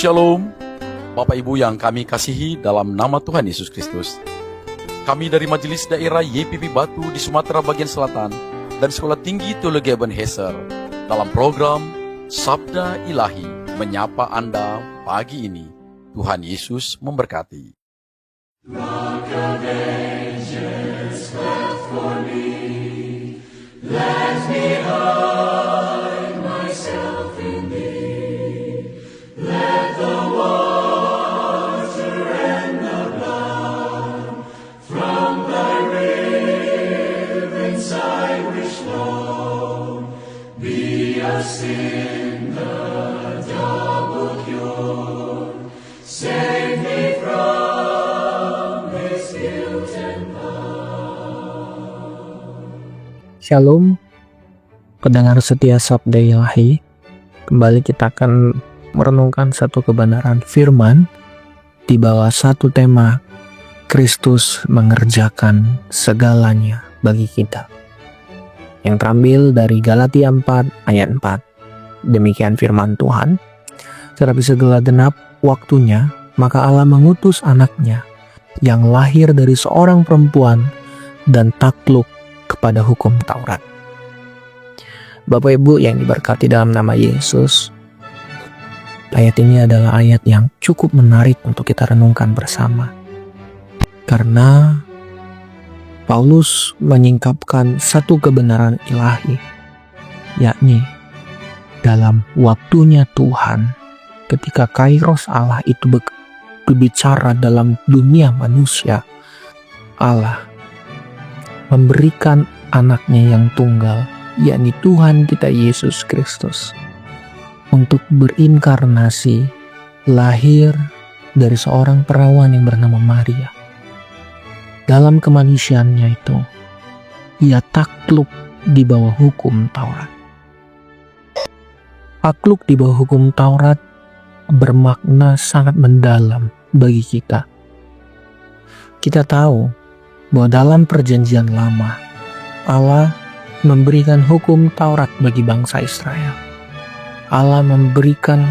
Shalom, Bapak Ibu yang kami kasihi dalam nama Tuhan Yesus Kristus. Kami dari Majelis Daerah YPP Batu di Sumatera Bagian Selatan dan Sekolah Tinggi Teologi Ebenezer dalam program Sabda Ilahi menyapa Anda pagi ini. Tuhan Yesus memberkati. Shalom, pendengar setia Sabda Ilahi. Kembali kita akan merenungkan satu kebenaran firman di bawah satu tema, Kristus mengerjakan segalanya bagi kita, yang terambil dari Galatia 4 ayat 4. Demikian firman Tuhan. Tetapi segala genap waktunya, maka Allah mengutus anaknya yang lahir dari seorang perempuan dan takluk kepada hukum Taurat. Bapak Ibu yang diberkati dalam nama Yesus, ayat ini adalah ayat yang cukup menarik untuk kita renungkan bersama. Karena Paulus menyingkapkan satu kebenaran ilahi, yakni dalam waktunya Tuhan, ketika Kairos Allah itu berbicara dalam dunia manusia, Allah memberikan anaknya yang tunggal, yakni Tuhan kita Yesus Kristus, untuk berinkarnasi, lahir dari seorang perawan yang bernama Maria. Dalam kemanusiaannya itu, ia takluk di bawah hukum Taurat. Takluk di bawah hukum Taurat bermakna sangat mendalam bagi kita. Kita tahu bahwa dalam perjanjian lama, Allah memberikan hukum Taurat bagi bangsa Israel. Allah memberikan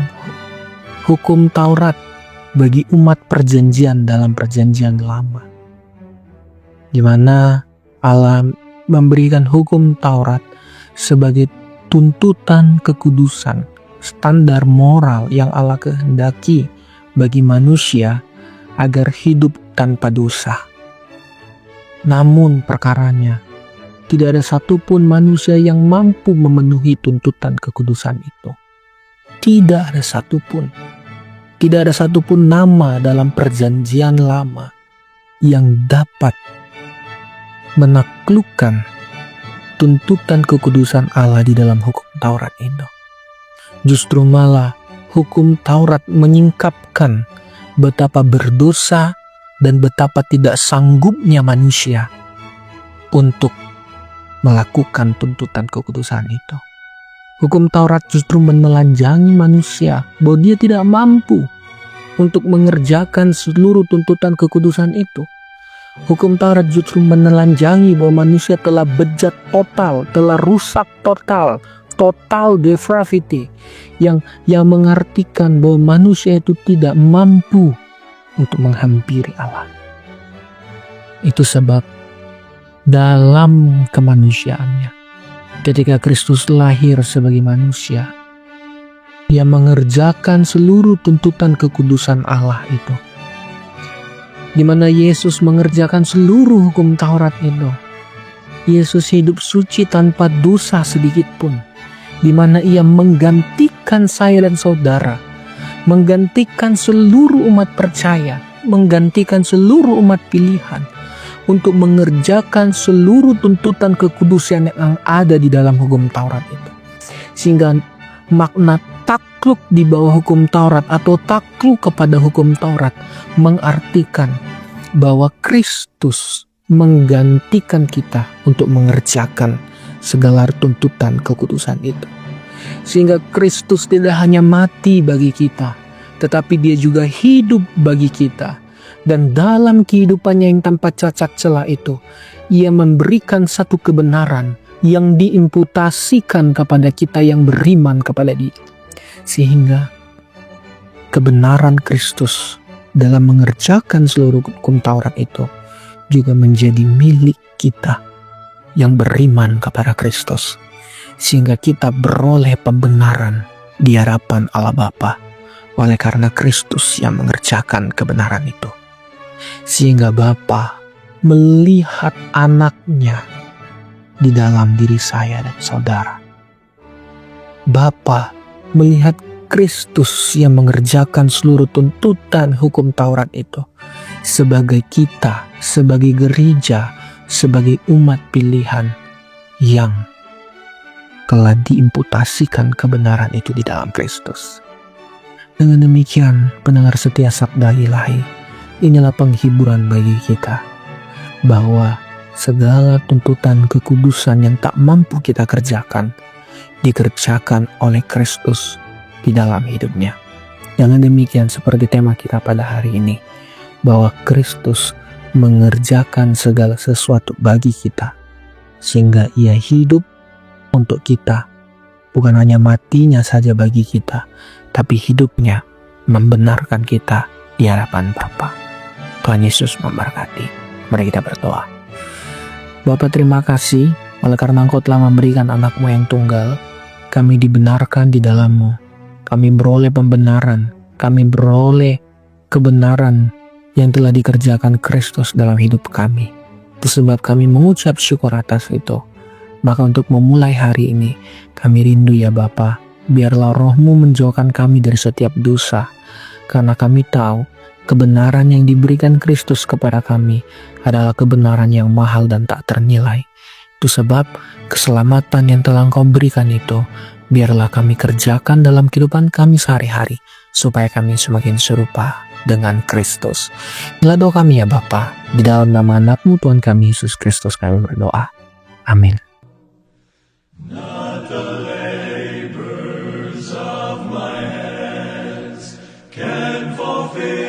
hukum Taurat bagi umat perjanjian dalam perjanjian lama, di mana Allah memberikan hukum Taurat sebagai tuntutan kekudusan, standar moral yang Allah kehendaki bagi manusia agar hidup tanpa dosa. Namun perkaranya, tidak ada satupun manusia yang mampu memenuhi tuntutan kekudusan itu. Tidak ada satupun. Tidak ada satupun nama dalam perjanjian lama yang dapat menaklukkan tuntutan kekudusan Allah di dalam hukum Taurat itu. Justru malah hukum Taurat menyingkapkan betapa berdosa dan betapa tidak sanggupnya manusia untuk melakukan tuntutan kekudusan itu. Hukum Taurat justru menelanjangi manusia bahwa dia tidak mampu untuk mengerjakan seluruh tuntutan kekudusan itu. Hukum Taurat justru menelanjangi bahwa manusia telah bejat total, telah rusak total depravity, yang mengartikan bahwa manusia itu tidak mampu untuk menghampiri Allah. Itu sebab dalam kemanusiaannya, ketika Kristus lahir sebagai manusia, Dia mengerjakan seluruh tuntutan kekudusan Allah itu. Di mana Yesus mengerjakan seluruh hukum Taurat itu. Yesus hidup suci tanpa dosa sedikit pun, di mana Ia menggantikan saya dan saudara, menggantikan seluruh umat percaya, menggantikan seluruh umat pilihan untuk mengerjakan seluruh tuntutan kekudusan yang ada di dalam hukum Taurat itu. Sehingga makna takluk di bawah hukum Taurat atau takluk kepada hukum Taurat mengartikan bahwa Kristus menggantikan kita untuk mengerjakan segala tuntutan kekudusan itu. Sehingga Kristus tidak hanya mati bagi kita, tetapi Dia juga hidup bagi kita. Dan dalam kehidupannya yang tanpa cacat celah itu, Ia memberikan satu kebenaran yang diimputasikan kepada kita yang beriman kepada Dia. Sehingga kebenaran Kristus dalam mengerjakan seluruh hukum Taurat itu juga menjadi milik kita yang beriman kepada Kristus, sehingga kita beroleh pembenaran di hadapan Allah Bapa oleh karena Kristus yang mengerjakan kebenaran itu. Sehingga Bapa melihat anaknya di dalam diri saya dan saudara. Bapa melihat Kristus yang mengerjakan seluruh tuntutan hukum Taurat itu sebagai kita, sebagai gereja, sebagai umat pilihan yang telah diimputasikan kebenaran itu di dalam Kristus. Dengan demikian, pendengar setia Sabda Ilahi, inilah penghiburan bagi kita bahwa segala tuntutan kekudusan yang tak mampu kita kerjakan dikerjakan oleh Kristus di dalam hidupnya. Dengan demikian, seperti tema kita pada hari ini, bahwa Kristus mengerjakan segala sesuatu bagi kita, sehingga ia hidup untuk kita, bukan hanya matinya saja bagi kita, tapi hidupnya membenarkan kita di hadapan Bapa. Tuhan Yesus memberkati. Mari kita berdoa. Bapa, terima kasih oleh karena Engkau telah memberikan anak-Mu yang tunggal, kami dibenarkan di dalam-Mu. Kami beroleh pembenaran, kami beroleh kebenaran yang telah dikerjakan Kristus dalam hidup kami. Itu sebab kami mengucap syukur atas itu. Maka untuk memulai hari ini, kami rindu ya Bapa, biarlah Roh-Mu menjauhkan kami dari setiap dosa. Karena kami tahu kebenaran yang diberikan Kristus kepada kami adalah kebenaran yang mahal dan tak ternilai. Itu sebab keselamatan yang telah Engkau berikan itu, biarlah kami kerjakan dalam kehidupan kami sehari-hari, supaya kami semakin serupa dengan Kristus. Inilah doa kami ya Bapa, di dalam nama anak-Mu Tuhan kami Yesus Kristus kami berdoa. Amin. Not the labors of my hands can fulfill